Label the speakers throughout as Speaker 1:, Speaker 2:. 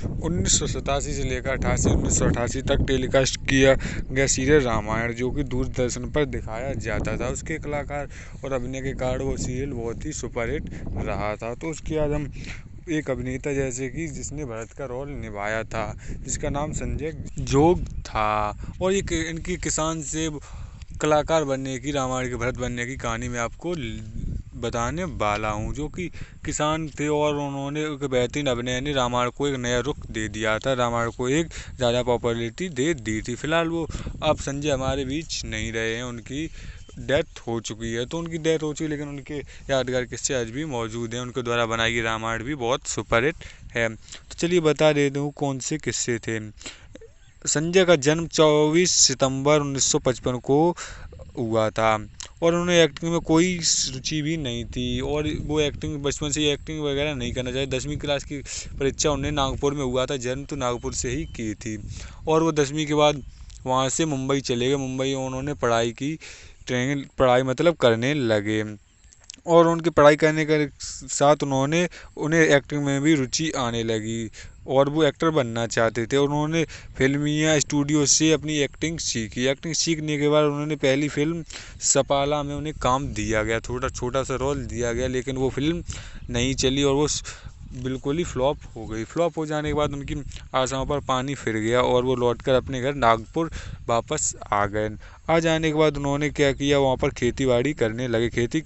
Speaker 1: 1987 से लेकर 1988 तक टेलीकास्ट किया गया सीरियल रामायण, जो कि दूरदर्शन पर दिखाया जाता था। उसके कलाकार और अभिनय के कारण वो सीरियल बहुत ही सुपरहिट रहा था। तो उसके बाद हम एक अभिनेता जैसे कि जिसने भरत का रोल निभाया था, जिसका नाम संजय जोग था, और ये इनकी किसान से कलाकार बनने की, रामायण के भरत बनने की कहानी मैं आपको बताने वाला हूँ। जो कि किसान थे और उन्होंने एक बेहतरीन अभिनय ने रामायण को एक नया रुख दे दिया था, रामायण को एक ज़्यादा पॉपुलैरिटी दे दी थी। फिलहाल वो अब संजय हमारे बीच नहीं रहे हैं, उनकी डेथ हो चुकी है। तो उनकी डेथ हो चुकी है, लेकिन उनके यादगार किस्से आज भी मौजूद हैं। उनके द्वारा बनाई गई रामायण भी बहुत सुपरहिट है। तो चलिए बता देता हूँ कौन से किस्से थे। संजय का जन्म 24 सितंबर 1955 को हुआ था, और उन्हें एक्टिंग में कोई रुचि भी नहीं थी, और वो एक्टिंग बचपन से ही एक्टिंग वगैरह नहीं करना चाहते। 10वीं क्लास की परीक्षा उन्हें नागपुर में हुआ था, जन्म तो नागपुर से ही की थी, और वो 10वीं के बाद वहाँ से मुंबई चले गए। मुंबई उन्होंने पढ़ाई की, ट्रेनिंग पढ़ाई मतलब करने लगे, और उनकी पढ़ाई करने के साथ उन्हें एक्टिंग में भी रुचि आने लगी, और वो एक्टर बनना चाहते थे। उन्होंने फिल्मिया स्टूडियो से अपनी एक्टिंग सीखी। एक्टिंग सीखने के बाद उन्होंने पहली फिल्म सपाला में उन्हें काम दिया गया, छोटा सा रोल दिया गया, लेकिन वो फिल्म नहीं चली और वो बिल्कुल ही फ्लॉप हो गई। फ्लॉप हो जाने के बाद उनकी आशाओं पर पानी फिर गया, और वो लौटकर अपने घर नागपुर वापस आ गए। आ जाने के बाद उन्होंने क्या किया, वहाँ पर खेती बाड़ी करने लगे, खेती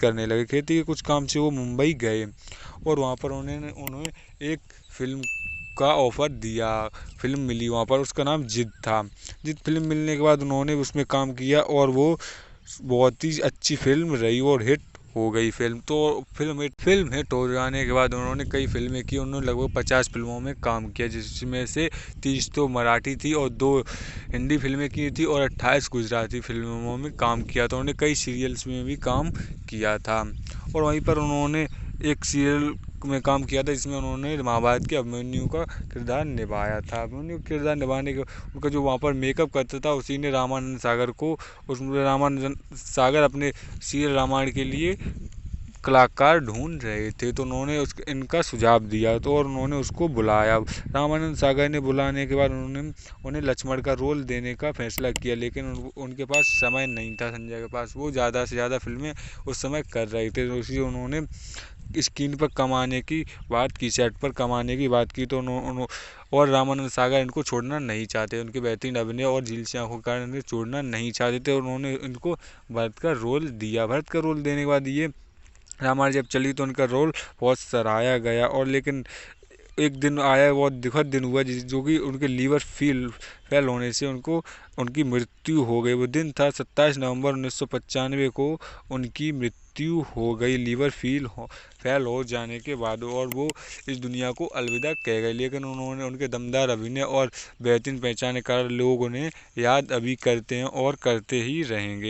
Speaker 1: के कुछ काम से वो मुंबई गए, और वहाँ पर उन्हें एक फिल्म का ऑफर दिया, फिल्म मिली वहाँ पर, उसका नाम जिद था। जिद फिल्म मिलने के बाद उन्होंने उसमें काम किया, और वो बहुत ही अच्छी फिल्म रही और हिट हो गई फिल्म। तो फिल्म हिट हो जाने के बाद उन्होंने कई फिल्में की। उन्होंने लगभग 50 फिल्मों में काम किया, जिसमें से 30 तो मराठी थी और 2 हिंदी फिल्में की थी, और 28 गुजराती फिल्मों में काम किया था। उन्होंने कई सीरियल्स में भी काम किया था, और वहीं पर उन्होंने एक सीरियल में काम किया था जिसमें उन्होंने महाभारत के अभिमन्यु का किरदार निभाया था। अभिमन्यु का किरदार निभाने के उनका जो वहाँ पर मेकअप करता था, उसी ने रामानंद सागर को, उसमें रामानंद सागर अपने सीरियल रामायण के लिए कलाकार ढूंढ रहे थे, तो उन्होंने इनका सुझाव दिया, तो और उन्होंने उसको बुलाया। रामानंद सागर ने बुलाने के बाद उन्हें लक्ष्मण का रोल देने का फैसला किया, लेकिन उनके पास समय नहीं था संजय के पास। वो ज़्यादा से ज़्यादा फिल्में उस समय कर रहे थे, तो इसलिए उन्होंने स्क्रीन पर कमाने की बात की, सेट पर कमाने की बात की। तो और रामानंद सागर इनको छोड़ना नहीं चाहते, उनके बेहतरीन अभिनय और झील से आंखों के कारण इन्हें छोड़ना नहीं चाहते थे, और उन्होंने इनको भरत का रोल दिया। भरत का रोल देने के बाद ये रामायण जब चली तो उनका रोल बहुत सराहाया गया, और लेकिन एक दिन आया, बहुत दुखद दिन हुआ, जो कि उनके लीवर फेल होने से उनकी मृत्यु हो गई। वो दिन था 27 नवंबर 1995 को उनकी मृत्यु हो गई, लीवर फेल हो जाने के बाद, और वो इस दुनिया को अलविदा कह गए। लेकिन उन्होंने उनके दमदार अभिनय और बेहतरीन पहचान के कारण लोग उन्हें याद अभी करते हैं और करते ही रहेंगे।